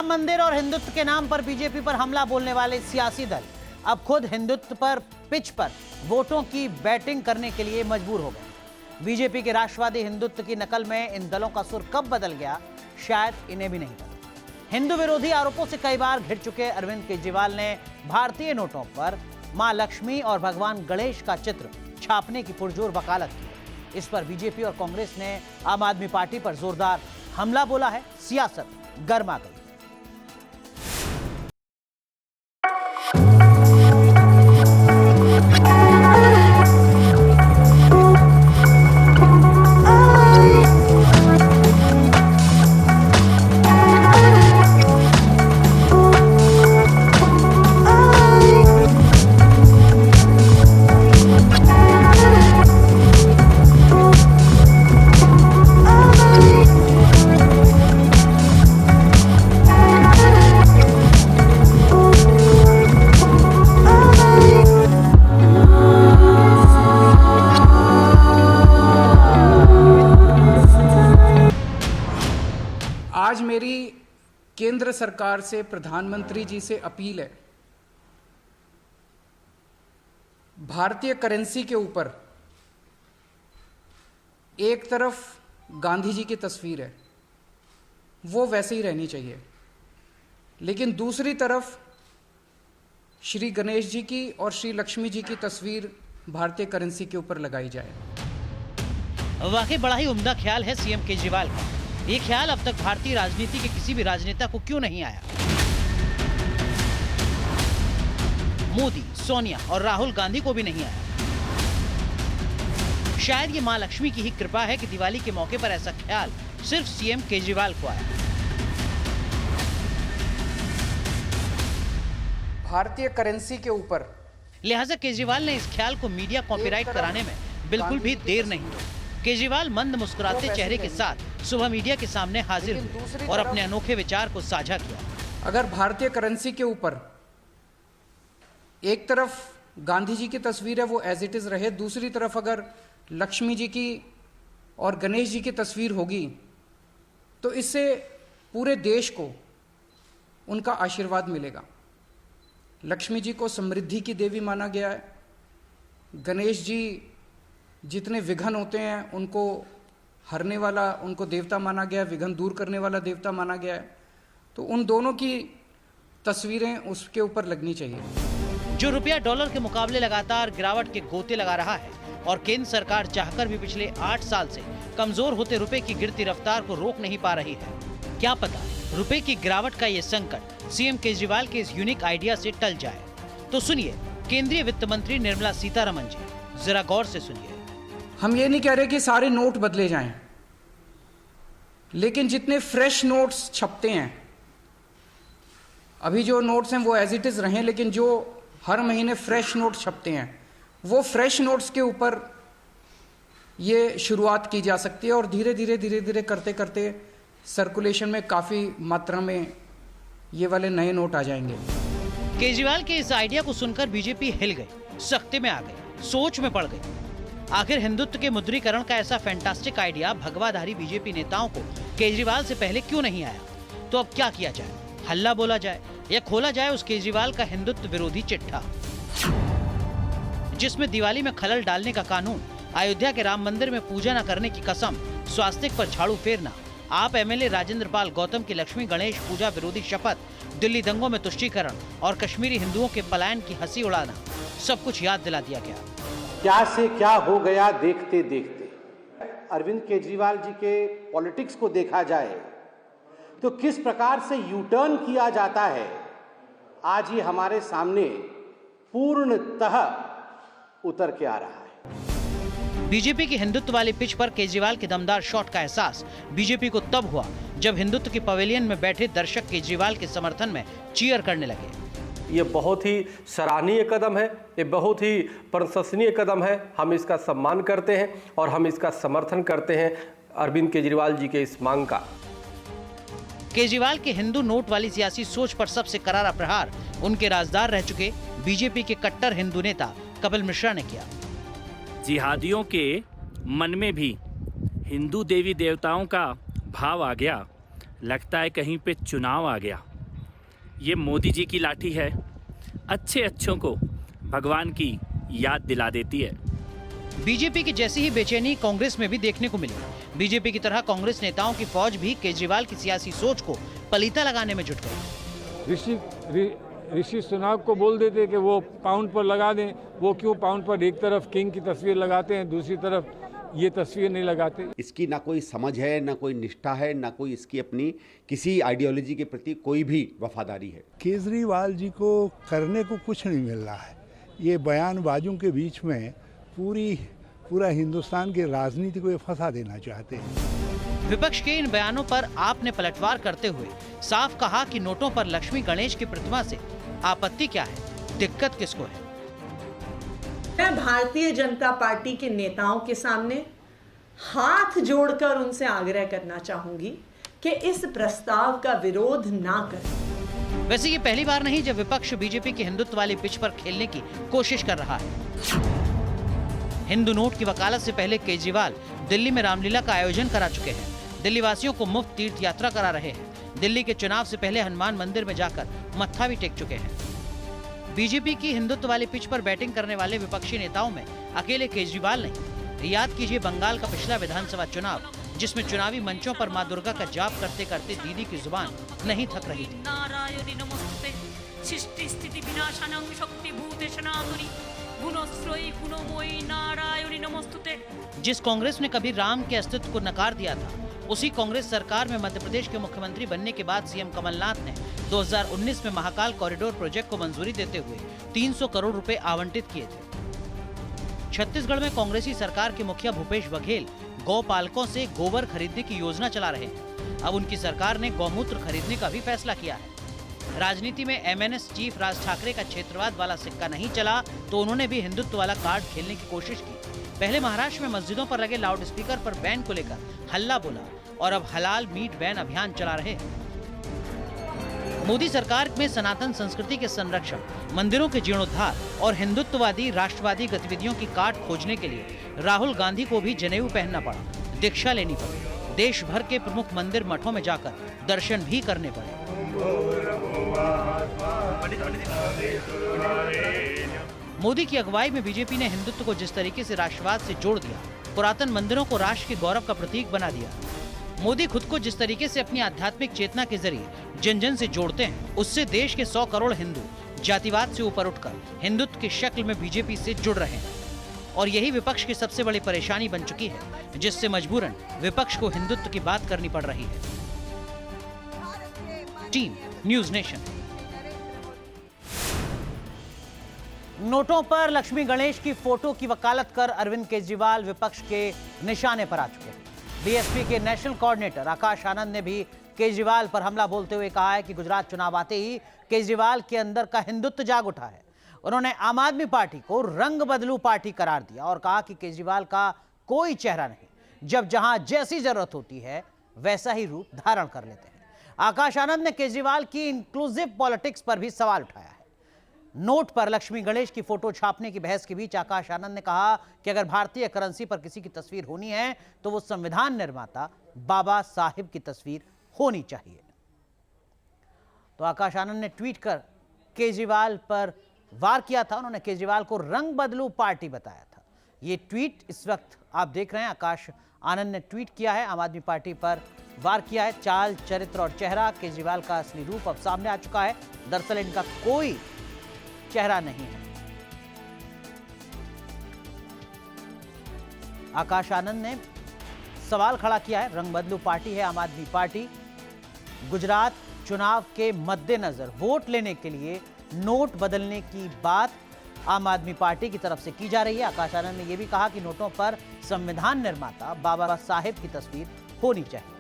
मंदिर और हिंदुत्व के नाम पर बीजेपी पर हमला बोलने वाले सियासी दल अब खुद हिंदुत्व पर पिच पर वोटों की बैटिंग करने के लिए मजबूर हो गए। बीजेपी के राष्ट्रवादी हिंदुत्व की नकल में इन दलों का सुर कब बदल गया, शायद इन्हें भी नहीं पता। हिंदू विरोधी आरोपों से कई बार घिर चुके अरविंद केजरीवाल ने भारतीय नोटों पर मां लक्ष्मी और भगवान गणेश का चित्र छापने की पुरजोर वकालत की। इस पर बीजेपी और कांग्रेस ने आम आदमी पार्टी पर जोरदार हमला बोला है। सियासत गर्मा गई। आज मेरी केंद्र सरकार से, प्रधानमंत्री जी से अपील है, भारतीय करेंसी के ऊपर एक तरफ गांधी जी की तस्वीर है, वो वैसे ही रहनी चाहिए, लेकिन दूसरी तरफ श्री गणेश जी की और श्री लक्ष्मी जी की तस्वीर भारतीय करेंसी के ऊपर लगाई जाए। वाकई बड़ा ही उम्दा ख्याल है सीएम केजरीवाल का। ये ख्याल अब तक भारतीय राजनीति के किसी भी राजनेता को क्यों नहीं आया। मोदी, सोनिया और राहुल गांधी को भी नहीं आया। शायद ये मां लक्ष्मी की ही कृपा है कि दिवाली के मौके पर ऐसा ख्याल सिर्फ सीएम केजरीवाल को आया। भारतीय करेंसी के ऊपर लिहाजा केजरीवाल ने इस ख्याल को मीडिया कॉपीराइट कराने में बिल्कुल भी देर नहीं की। केजरीवाल मंद मुस्कुराते चेहरे के साथ सुबह मीडिया के सामने हाजिर हुए और अपने अनोखे विचार को साझा किया। अगर भारतीय करेंसी के ऊपर एक तरफ गांधी जी की तस्वीर है, वो एज इट इज रहे, दूसरी तरफ अगर लक्ष्मी जी की और गणेश जी की तस्वीर होगी, तो इससे पूरे देश को उनका आशीर्वाद मिलेगा। लक्ष्मी जी को समृद्धि की देवी माना गया है। गणेश जी जितने विघ्न होते हैं उनको हरने वाला, उनको देवता माना गया है, विघ्न दूर करने वाला देवता माना गया है। तो उन दोनों की तस्वीरें उसके ऊपर लगनी चाहिए। जो रुपया डॉलर के मुकाबले लगातार गिरावट के गोते लगा रहा है और केंद्र सरकार चाहकर भी पिछले 8 साल से कमजोर होते रुपए की गिरती रफ्तार को रोक नहीं पा रही है। क्या पता रुपए की गिरावट का ये संकट सीएम केजरीवाल के इस यूनिक आइडिया से टल जाए। तो सुनिए केंद्रीय वित्त मंत्री निर्मला सीतारमण जी, जरा गौर से सुनिए। हम ये नहीं कह रहे कि सारे नोट बदले जाएं, लेकिन जितने फ्रेश नोट्स छपते हैं, अभी जो नोट्स हैं वो एज इट इज रहें, लेकिन जो हर महीने फ्रेश नोट छपते हैं, वो फ्रेश नोट्स के ऊपर ये शुरुआत की जा सकती है और धीरे धीरे करते करते सर्कुलेशन में काफी मात्रा में ये वाले नए नोट आ जाएंगे। केजरीवाल के इस आइडिया को सुनकर बीजेपी हिल गई, सख्ते में आ गई, सोच में पड़ गई। आखिर हिंदुत्व के मुद्रीकरण का ऐसा फैंटास्टिक आइडिया भगवाधारी बीजेपी नेताओं को केजरीवाल से पहले क्यों नहीं आया? तो अब क्या किया जाए? हल्ला बोला जाए या खोला जाए उस केजरीवाल का हिंदुत्व विरोधी चिट्ठा, जिसमें दिवाली में खलल डालने का कानून, अयोध्या के राम मंदिर में पूजा न करने की कसम, स्वास्तिक पर झाड़ू फेरना, आप एमएलए राजेंद्र पाल गौतम की लक्ष्मी गणेश पूजा विरोधी शपथ, दिल्ली दंगों में तुष्टीकरण और कश्मीरी हिंदुओं के पलायन की हंसी उड़ाना, सब कुछ याद दिला दिया गया। क्या से क्या हो गया देखते देखते। अरविंद केजरीवाल जी के पॉलिटिक्स को देखा जाए तो किस प्रकार से यू टर्न किया जाता है, आज ये हमारे सामने पूर्णतः उतर के आ रहा है। बीजेपी की हिंदुत्व वाली पिच पर केजरीवाल के दमदार शॉट का एहसास बीजेपी को तब हुआ जब हिंदुत्व के पवेलियन में बैठे दर्शक केजरीवाल के समर्थन में चीयर करने लगे। ये बहुत ही सराहनीय कदम है, ये बहुत ही प्रशंसनीय कदम है। हम इसका सम्मान करते हैं और हम इसका समर्थन करते हैं अरविंद केजरीवाल जी के इस मांग का। केजरीवाल के हिंदू नोट वाली सियासी सोच पर सबसे करारा प्रहार उनके राजदार रह चुके बीजेपी के कट्टर हिंदू नेता कपिल मिश्रा ने किया। जिहादियों के मन में भी हिंदू देवी देवताओं का भाव आ गया, लगता है कहीं पे चुनाव आ गया। ये मोदी जी की लाठी है, अच्छे अच्छों को भगवान की याद दिला देती है। बीजेपी की जैसी ही बेचैनी कांग्रेस में भी देखने को मिली। बीजेपी की तरह कांग्रेस नेताओं की फौज भी केजरीवाल की सियासी सोच को पलीता लगाने में जुट गई। ऋषि सुनाक को बोल देते कि वो पाउंड पर लगा दें, वो क्यों पाउंड पर एक तरफ किंग की तस्वीर लगाते हैं, दूसरी तरफ ये तस्वीर नहीं लगाते। इसकी ना कोई समझ है, ना कोई निष्ठा है, ना कोई इसकी अपनी किसी आइडियोलॉजी के प्रति कोई भी वफादारी है। केजरीवाल जी को करने को कुछ नहीं मिल रहा है। ये बयानबाजों के बीच में पूरा हिंदुस्तान की राजनीति को ये फंसा देना चाहते हैं। विपक्ष के इन बयानों पर आपने पलटवार करते हुए साफ कहा कि नोटों पर लक्ष्मी गणेश की प्रतिमा से आपत्ति क्या है, दिक्कत किसको है। मैं भारतीय जनता पार्टी के नेताओं के सामने हाथ जोड़कर उनसे आग्रह करना चाहूंगी कि इस प्रस्ताव का विरोध ना करें। वैसे ये पहली बार नहीं जब विपक्ष बीजेपी की हिंदुत्व वाली पिच पर खेलने की कोशिश कर रहा है। हिंदू नोट की वकालत से पहले केजरीवाल दिल्ली में रामलीला का आयोजन करा चुके हैं। दिल्ली वासियों को मुफ्त तीर्थ यात्रा करा रहे हैं। दिल्ली के चुनाव से पहले हनुमान मंदिर में जाकर मत्था भी टेक चुके हैं। बीजेपी की हिंदुत्व वाली पिच पर बैटिंग करने वाले विपक्षी नेताओं में अकेले केजरीवाल नहीं। याद कीजिए बंगाल का पिछला विधानसभा चुनाव, जिसमें चुनावी मंचों पर मां दुर्गा का जाप करते करते दीदी की जुबान नहीं थक रही थी। जिस कांग्रेस ने कभी राम के अस्तित्व को नकार दिया था, उसी कांग्रेस सरकार में मध्य प्रदेश के मुख्यमंत्री बनने के बाद सीएम कमलनाथ ने 2019 में महाकाल कॉरिडोर प्रोजेक्ट को मंजूरी देते हुए 300 करोड़ रुपए आवंटित किए थे। छत्तीसगढ़ में कांग्रेसी सरकार के मुखिया भूपेश बघेल गौपालकों से गोबर खरीदने की योजना चला रहे हैं। अब उनकी सरकार ने गौमूत्र खरीदने का भी फैसला किया है। राजनीति में एमएनएस चीफ राज ठाकरे का क्षेत्रवाद वाला सिक्का नहीं चला तो उन्होंने भी हिंदुत्व वाला कार्ड खेलने की कोशिश की। पहले महाराष्ट्र में मस्जिदों पर लगे लाउड स्पीकर पर बैन को लेकर हल्ला बोला और अब हलाल मीट बैन अभियान चला रहे हैं। मोदी सरकार में सनातन संस्कृति के संरक्षण, मंदिरों के जीर्णोद्धार और हिंदुत्ववादी राष्ट्रवादी गतिविधियों की काट खोजने के लिए राहुल गांधी को भी जनेऊ पहनना पड़ा, दीक्षा लेनी पड़ी, देश भर के प्रमुख मंदिर मठों में जाकर दर्शन भी करने पड़े। मोदी की अगुवाई में बीजेपी ने हिंदुत्व को जिस तरीके से राष्ट्रवाद से जोड़ दिया, पुरातन मंदिरों को राष्ट्र के गौरव का प्रतीक बना दिया। मोदी खुद को जिस तरीके से अपनी आध्यात्मिक चेतना के जरिए जन जन से जोड़ते हैं, उससे देश के 100 करोड़ हिंदू जातिवाद से ऊपर उठकर हिंदुत्व की शक्ल में बीजेपी से जुड़ रहे हैं। और यही विपक्ष की सबसे बड़ी परेशानी बन चुकी है, जिससे मजबूरन विपक्ष को हिंदुत्व की बात करनी पड़ रही है। Team news nation. नोटों पर लक्ष्मी गणेश की फोटो की वकालत कर अरविंद केजरीवाल विपक्ष के निशाने पर आ चुके हैं। बीएसपी के नेशनल कोऑर्डिनेटर आकाश आनंद ने भी केजरीवाल पर हमला बोलते हुए कहा है कि गुजरात चुनाव आते ही केजरीवाल के अंदर का हिंदुत्व जाग उठा है। उन्होंने आम आदमी पार्टी को रंग बदलू पार्टी करार दिया और कहा कि केजरीवाल का कोई चेहरा नहीं, जब जहां जैसी जरूरत होती है वैसा ही रूप धारण कर लेते हैं। आकाश आनंद ने केजरीवाल की इंक्लूसिव पॉलिटिक्स पर भी सवाल उठाया है। नोट पर लक्ष्मी गणेश की फोटो छापने की बहस के बीच आकाश आनंद ने कहा कि अगर भारतीय करेंसी पर किसी की तस्वीर होनी है तो वो संविधान निर्माता बाबा साहिब की तस्वीर होनी चाहिए। तो आकाश आनंद ने ट्वीट कर केजरीवाल पर वार किया था। उन्होंने केजरीवाल को रंग बदलू पार्टी बताया था। ये ट्वीट इस वक्त आप देख रहे हैं, आकाश आनंद ने ट्वीट किया है, आम आदमी पार्टी पर वार किया है। चाल, चरित्र और चेहरा केजरीवाल का असली रूप अब सामने आ चुका है। दरअसल इनका कोई चेहरा नहीं है। आकाश आनंद ने सवाल खड़ा किया है, रंग बदलू पार्टी है आम आदमी पार्टी। गुजरात चुनाव के मद्देनजर वोट लेने के लिए नोट बदलने की बात आम आदमी पार्टी की तरफ से की जा रही है। आकाश आनंद ने यह भी कहा कि नोटों पर संविधान निर्माता बाबा साहेब की तस्वीर होनी चाहिए।